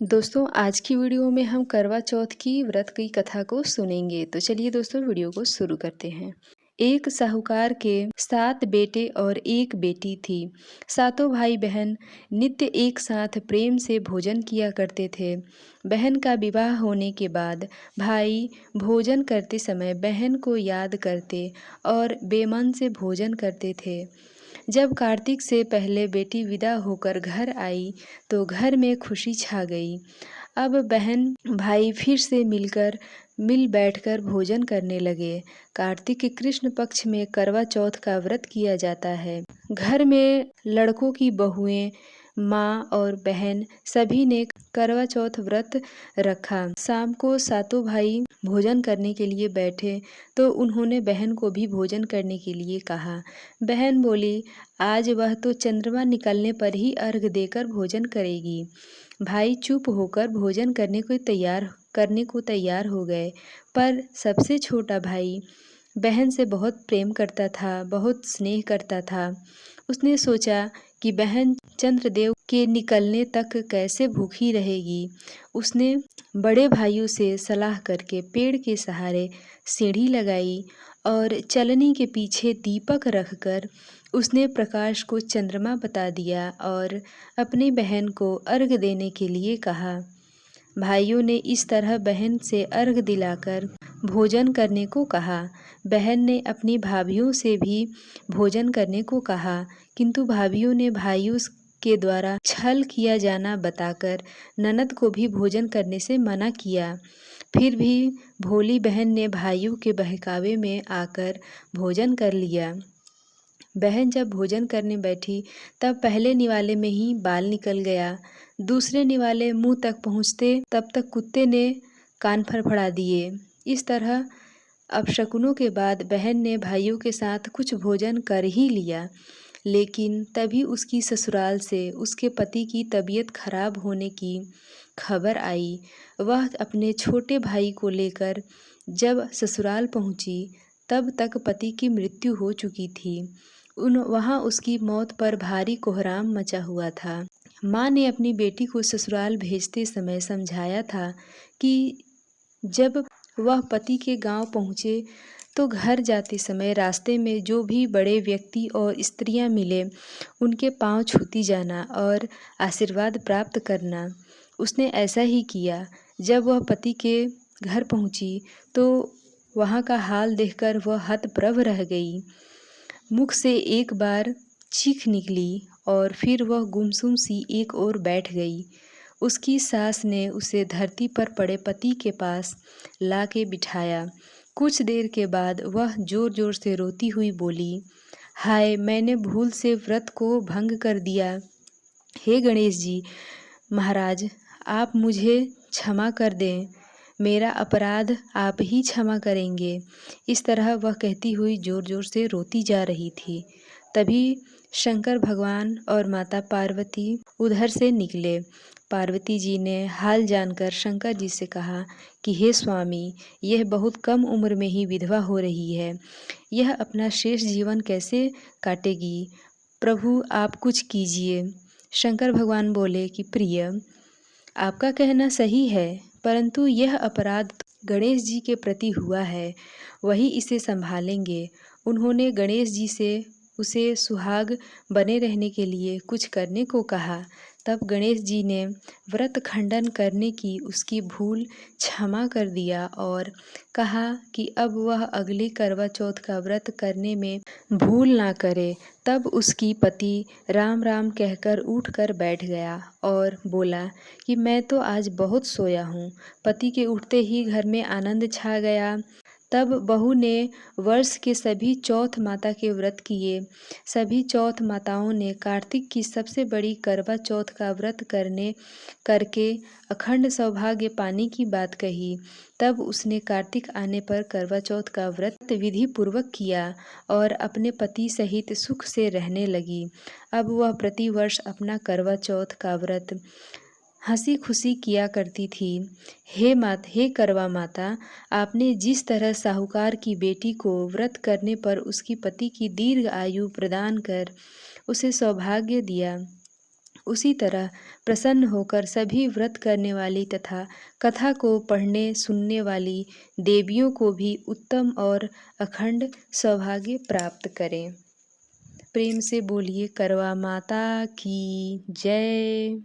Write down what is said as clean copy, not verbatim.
दोस्तों आज की वीडियो में हम करवा चौथ की व्रत की कथा को सुनेंगे। तो चलिए दोस्तों वीडियो को शुरू करते हैं। एक साहूकार के 7 बेटे और एक बेटी थी। सातों भाई बहन नित्य एक साथ प्रेम से भोजन किया करते थे। बहन का विवाह होने के बाद भाई भोजन करते समय बहन को याद करते और बेमन से भोजन करते थे। जब कार्तिक से पहले बेटी विदा होकर घर आई तो घर में खुशी छा गई। अब बहन भाई फिर से मिल बैठकर भोजन करने लगे। कार्तिक के कृष्ण पक्ष में करवा चौथ का व्रत किया जाता है। घर में लड़कों की बहुएं, माँ और बहन सभी ने करवा चौथ व्रत रखा। शाम को सातों भाई भोजन करने के लिए बैठे तो उन्होंने बहन को भी भोजन करने के लिए कहा। बहन बोली, आज वह तो चंद्रमा निकलने पर ही अर्घ देकर भोजन करेगी। भाई चुप होकर भोजन करने को तैयार हो गए। पर सबसे छोटा भाई बहन से बहुत प्रेम करता था, बहुत स्नेह करता था। उसने सोचा कि बहन चंद्रदेव के निकलने तक कैसे भूखी रहेगी। उसने बड़े भाइयों से सलाह करके पेड़ के सहारे सीढ़ी लगाई और चलनी के पीछे दीपक रखकर उसने प्रकाश को चंद्रमा बता दिया और अपनी बहन को अर्घ देने के लिए कहा। भाइयों ने इस तरह बहन से अर्घ दिलाकर भोजन करने को कहा। बहन ने अपनी भाभियों से भी भोजन करने को कहा, किंतु भाभियों ने भाइयों के द्वारा छल किया जाना बताकर ननद को भी भोजन करने से मना किया। फिर भी भोली बहन ने भाइयों के बहकावे में आकर भोजन कर लिया। बहन जब भोजन करने बैठी तब पहले निवाले में ही बाल निकल गया। दूसरे निवाले मुंह तक पहुँचते तब तक कुत्ते ने कान फड़फड़ा दिए। इस तरह अपशकुनों के बाद बहन ने भाइयों के साथ कुछ भोजन कर ही लिया, लेकिन तभी उसकी ससुराल से उसके पति की तबीयत खराब होने की खबर आई। वह अपने छोटे भाई को लेकर जब ससुराल पहुंची तब तक पति की मृत्यु हो चुकी थी। वहाँ उसकी मौत पर भारी कोहराम मचा हुआ था। माँ ने अपनी बेटी को ससुराल भेजते समय समझाया था कि जब वह पति के गांव पहुँचे तो घर जाते समय रास्ते में जो भी बड़े व्यक्ति और स्त्रियां मिले उनके पांव छूती जाना और आशीर्वाद प्राप्त करना। उसने ऐसा ही किया। जब वह पति के घर पहुंची तो वहां का हाल देखकर वह हतप्रभ रह गई। मुख से एक बार चीख निकली और फिर वह गुमसुम सी एक ओर बैठ गई। उसकी सास ने उसे धरती पर पड़े पति के पास ला के बिठाया। कुछ देर के बाद वह जोर जोर से रोती हुई बोली, हाय, मैंने भूल से व्रत को भंग कर दिया। हे गणेश जी महाराज, आप मुझे क्षमा कर दें। मेरा अपराध आप ही क्षमा करेंगे। इस तरह वह कहती हुई जोर जोर से रोती जा रही थी। तभी शंकर भगवान और माता पार्वती उधर से निकले। पार्वती जी ने हाल जानकर शंकर जी से कहा कि हे स्वामी, यह बहुत कम उम्र में ही विधवा हो रही है। यह अपना शेष जीवन कैसे काटेगी? प्रभु आप कुछ कीजिए। शंकर भगवान बोले कि प्रिय, आपका कहना सही है, परंतु यह अपराध गणेश जी के प्रति हुआ है, वही इसे संभालेंगे। उन्होंने गणेश जी से उसे सुहाग बने रहने के लिए कुछ करने को कहा। तब गणेश जी ने व्रत खंडन करने की उसकी भूल क्षमा कर दिया और कहा कि अब वह अगले करवा चौथ का व्रत करने में भूल ना करे। तब उसकी पति राम राम कहकर उठकर बैठ गया और बोला कि मैं तो आज बहुत सोया हूँ। पति के उठते ही घर में आनंद छा गया। तब बहू ने वर्ष के सभी चौथ माता के व्रत किए। सभी चौथ माताओं ने कार्तिक की सबसे बड़ी करवा चौथ का व्रत करके अखंड सौभाग्य पाने की बात कही। तब उसने कार्तिक आने पर करवा चौथ का व्रत विधि पूर्वक किया और अपने पति सहित सुख से रहने लगी। अब वह प्रतिवर्ष अपना करवा चौथ का व्रत हंसी खुशी किया करती थी। हे करवा माता, आपने जिस तरह साहूकार की बेटी को व्रत करने पर उसकी पति की दीर्घ आयु प्रदान कर उसे सौभाग्य दिया, उसी तरह प्रसन्न होकर सभी व्रत करने वाली तथा कथा को पढ़ने सुनने वाली देवियों को भी उत्तम और अखंड सौभाग्य प्राप्त करें। प्रेम से बोलिए करवा माता की जय।